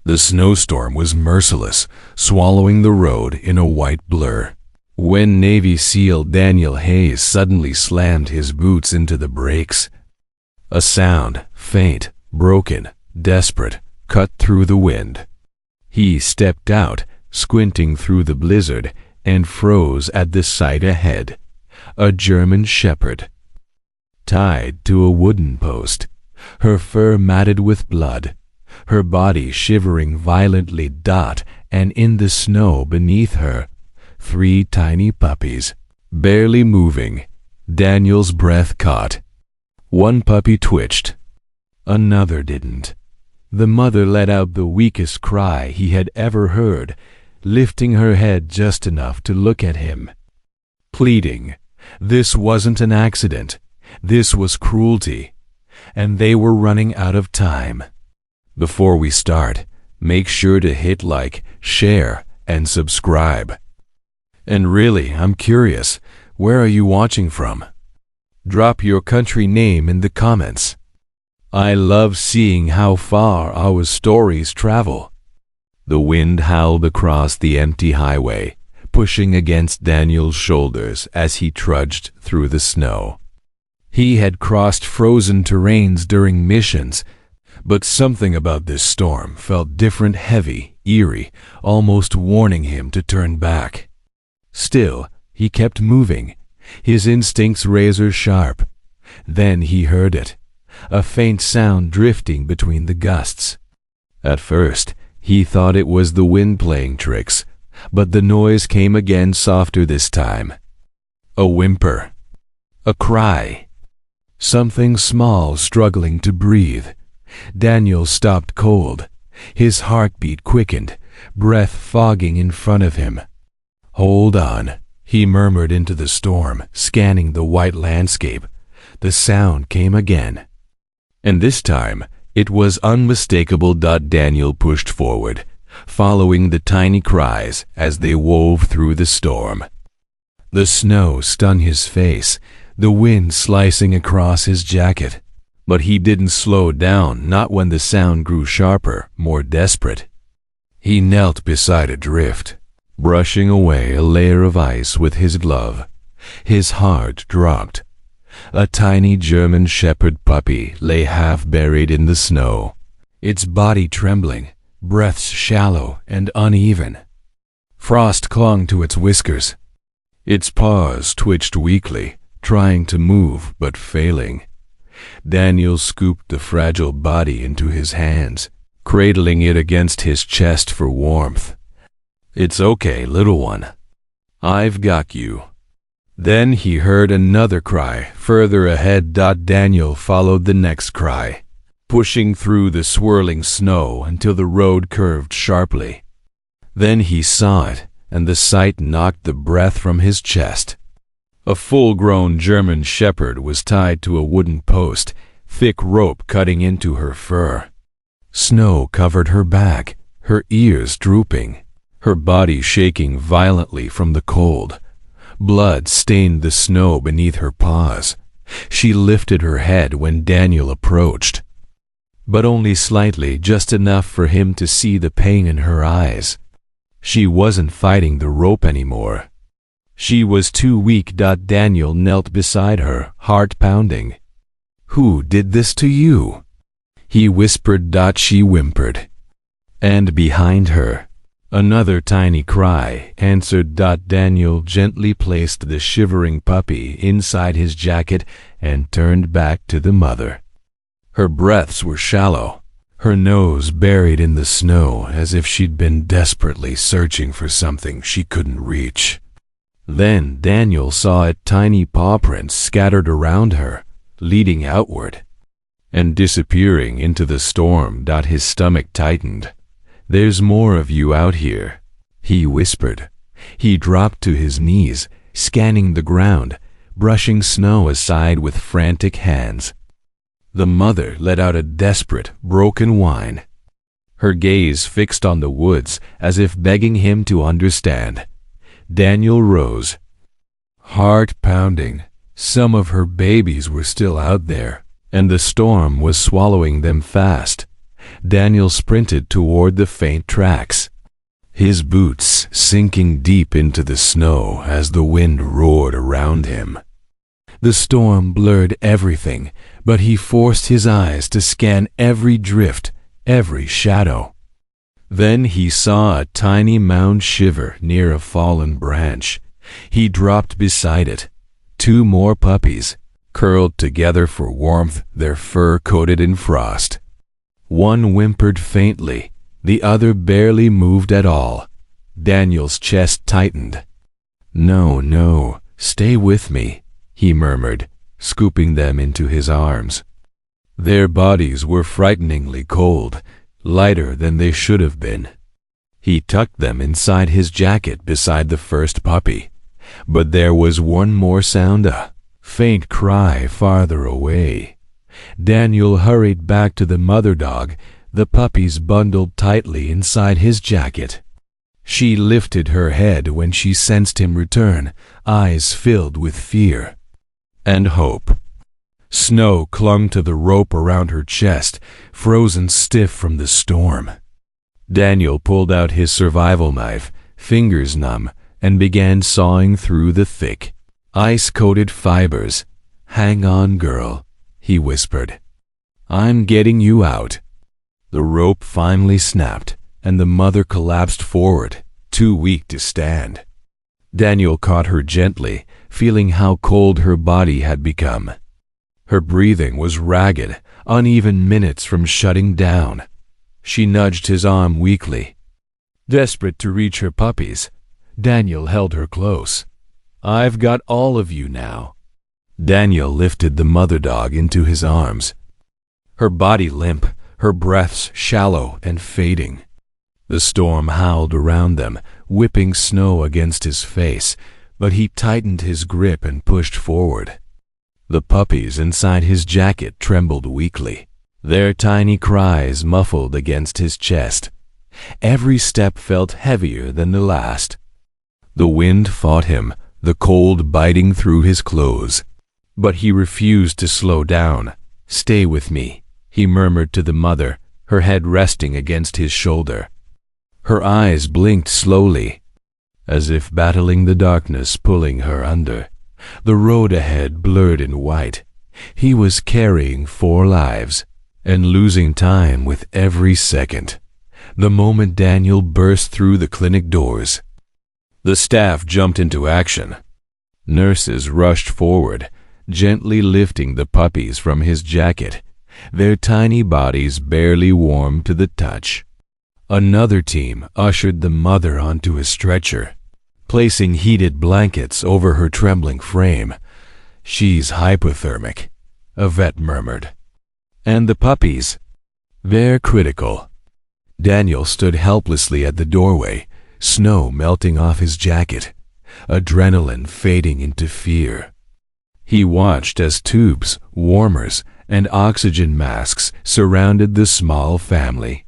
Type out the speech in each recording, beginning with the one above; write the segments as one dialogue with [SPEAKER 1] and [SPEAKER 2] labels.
[SPEAKER 1] The snowstorm was merciless, swallowing the road in a white blur. When Navy SEAL Daniel Hayes suddenly slammed his boots into the brakes, a sound, faint, broken, desperate, cut through the wind. He stepped out, squinting through the blizzard, and froze at the sight ahead. A German shepherd, tied to a wooden post, her fur matted with blood, her body shivering violently. And in the snow beneath her, 3 tiny puppies, barely moving. Daniel's breath caught. One puppy twitched. Another didn't. The mother let out the weakest cry he had ever heard, lifting her head just enough to look at him, pleading. This wasn't an accident. This was cruelty. And they were running out of time. Before we start, make sure to hit like, share, and subscribe. And really, I'm curious, where are you watching from? Drop your country name in the comments. I love seeing how far our stories travel. The wind howled across the empty highway, pushing against Daniel's shoulders as he trudged through the snow. He had crossed frozen terrains during missions, but something about this storm felt different, heavy, eerie, almost warning him to turn back. Still, he kept moving, his instincts razor sharp. Then he heard it, a faint sound drifting between the gusts. At first, he thought it was the wind playing tricks, but the noise came again, softer this time. A whimper. A cry. Something small struggling to breathe. Daniel stopped cold. His heartbeat quickened, breath fogging in front of him. Hold on, he murmured into the storm, scanning the white landscape. The sound came again. And this time, it was unmistakable. Daniel pushed forward, following the tiny cries as they wove through the storm. The snow stung his face, the wind slicing across his jacket. But he didn't slow down, not when the sound grew sharper, more desperate. He knelt beside a drift, brushing away a layer of ice with his glove. His heart dropped. A tiny German shepherd puppy lay half buried in the snow, its body trembling, breaths shallow and uneven. Frost clung to its whiskers. Its paws twitched weakly, trying to move but failing. Daniel scooped the fragile body into his hands, cradling it against his chest for warmth. It's okay, little one. I've got you. Then he heard another cry further ahead. Daniel followed the next cry, pushing through the swirling snow until the road curved sharply. Then he saw it, and the sight knocked the breath from his chest. A full-grown German shepherd was tied to a wooden post, thick rope cutting into her fur. Snow covered her back, her ears drooping, her body shaking violently from the cold. Blood stained the snow beneath her paws. She lifted her head when Daniel approached, but only slightly, just enough for him to see the pain in her eyes. She wasn't fighting the rope anymore. She was too weak. Daniel knelt beside her, heart pounding. Who did this to you? He whispered. She whimpered. And behind her, another tiny cry answered. Daniel gently placed the shivering puppy inside his jacket and turned back to the mother. Her breaths were shallow, her nose buried in the snow as if she'd been desperately searching for something she couldn't reach. Then Daniel saw tiny paw prints scattered around her, leading outward and disappearing into the storm. His stomach tightened. There's more of you out here, he whispered. He dropped to his knees, scanning the ground, brushing snow aside with frantic hands. The mother let out a desperate, broken whine, her gaze fixed on the woods as if begging him to understand. Daniel rose, heart pounding. Some of her babies were still out there, and the storm was swallowing them fast. Daniel sprinted toward the faint tracks, his boots sinking deep into the snow as the wind roared around him. The storm blurred everything, but he forced his eyes to scan every drift, every shadow. Then he saw a tiny mound shiver near a fallen branch. He dropped beside it. 2 more puppies, curled together for warmth, their fur coated in frost. One whimpered faintly, the other barely moved at all. Daniel's chest tightened. "No, no, stay with me," he murmured, scooping them into his arms. Their bodies were frighteningly cold, lighter than they should have been. He tucked them inside his jacket beside the first puppy, but there was one more sound, a faint cry farther away. Daniel hurried back to the mother dog, the puppies bundled tightly inside his jacket. She lifted her head when she sensed him return, eyes filled with fear and hope. Snow clung to the rope around her chest, frozen stiff from the storm. Daniel pulled out his survival knife, fingers numb, and began sawing through the thick, ice-coated fibers. "Hang on, girl," he whispered. "I'm getting you out." The rope finally snapped, and the mother collapsed forward, too weak to stand. Daniel caught her gently, feeling how cold her body had become. Her breathing was ragged, uneven minutes from shutting down. She nudged his arm weakly. Desperate to reach her puppies, Daniel held her close. "I've got all of you now." Daniel lifted the mother dog into his arms, her body limp, her breaths shallow and fading. The storm howled around them, whipping snow against his face, but he tightened his grip and pushed forward. The puppies inside his jacket trembled weakly, their tiny cries muffled against his chest. Every step felt heavier than the last. The wind fought him, the cold biting through his clothes. But he refused to slow down. "Stay with me," he murmured to the mother, her head resting against his shoulder. Her eyes blinked slowly, as if battling the darkness pulling her under. The road ahead blurred in white. He was carrying 4 lives, and losing time with every second. The moment Daniel burst through the clinic doors, the staff jumped into action. Nurses rushed forward, gently lifting the puppies from his jacket, their tiny bodies barely warm to the touch. Another team ushered the mother onto a stretcher, placing heated blankets over her trembling frame. "She's hypothermic," a vet murmured. "And the puppies? They're critical." Daniel stood helplessly at the doorway, snow melting off his jacket, adrenaline fading into fear. He watched as tubes, warmers, and oxygen masks surrounded the small family.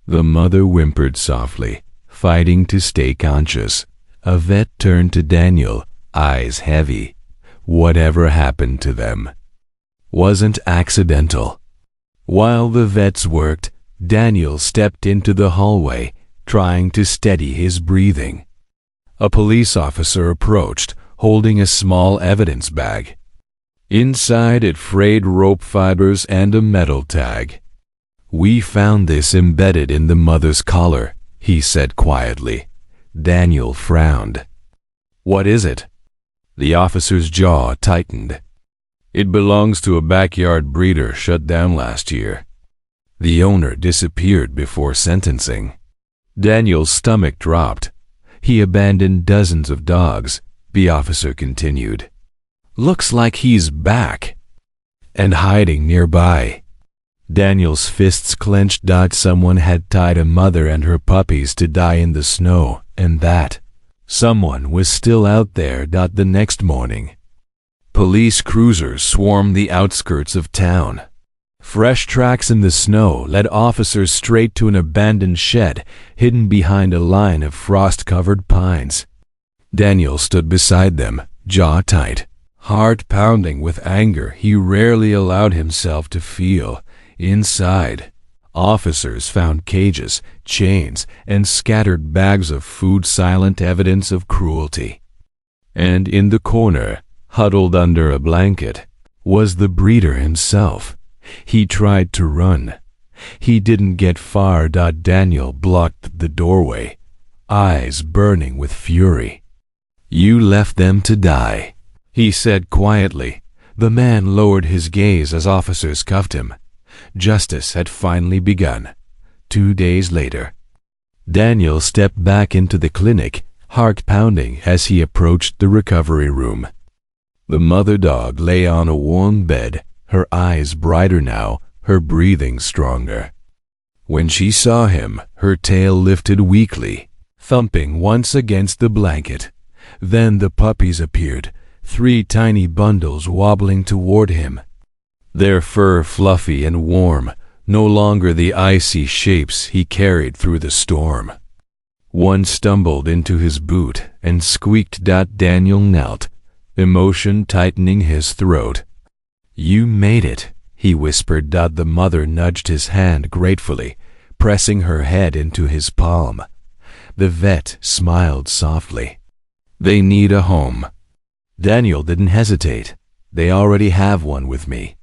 [SPEAKER 1] The mother whimpered softly, fighting to stay conscious. A vet turned to Daniel, eyes heavy. Whatever happened to them wasn't accidental. While the vets worked, Daniel stepped into the hallway, trying to steady his breathing. A police officer approached, holding a small evidence bag. Inside it frayed rope fibers and a metal tag. "We found this embedded in the mother's collar," he said quietly. Daniel frowned. "What is it?" The officer's jaw tightened. "It belongs to a backyard breeder shut down last year. The owner disappeared before sentencing." Daniel's stomach dropped. "He abandoned dozens of dogs," the officer continued. "Looks like he's back and hiding nearby." Daniel's fists clenched. Someone had tied a mother and her puppies to die in the snow, and that someone was still out there. The next morning, police cruisers swarmed the outskirts of town. Fresh tracks in the snow led officers straight to an abandoned shed hidden behind a line of frost-covered pines. Daniel stood beside them, jaw tight, heart pounding with anger he rarely allowed himself to feel. Inside, Officers found cages, chains, and scattered bags of food, silent evidence of cruelty. And in the corner, huddled under a blanket, was the breeder himself. He tried to run. He didn't get far. Daniel blocked the doorway, eyes burning with fury. "You left them to die," he said quietly. The man lowered his gaze as officers cuffed him. Justice had finally begun. 2 days later, Daniel stepped back into the clinic, heart pounding as he approached the recovery room. The mother dog lay on a warm bed, her eyes brighter now, her breathing stronger. When she saw him, her tail lifted weakly, thumping once against the blanket. Then the puppies appeared, 3 tiny bundles wobbling toward him, their fur fluffy and warm, no longer the icy shapes he carried through the storm. One stumbled into his boot and squeaked. Daniel knelt, emotion tightening his throat. "You made it," he whispered. The mother nudged his hand gratefully, pressing her head into his palm. The vet smiled softly. "They need a home." Daniel didn't hesitate. "They already have one with me."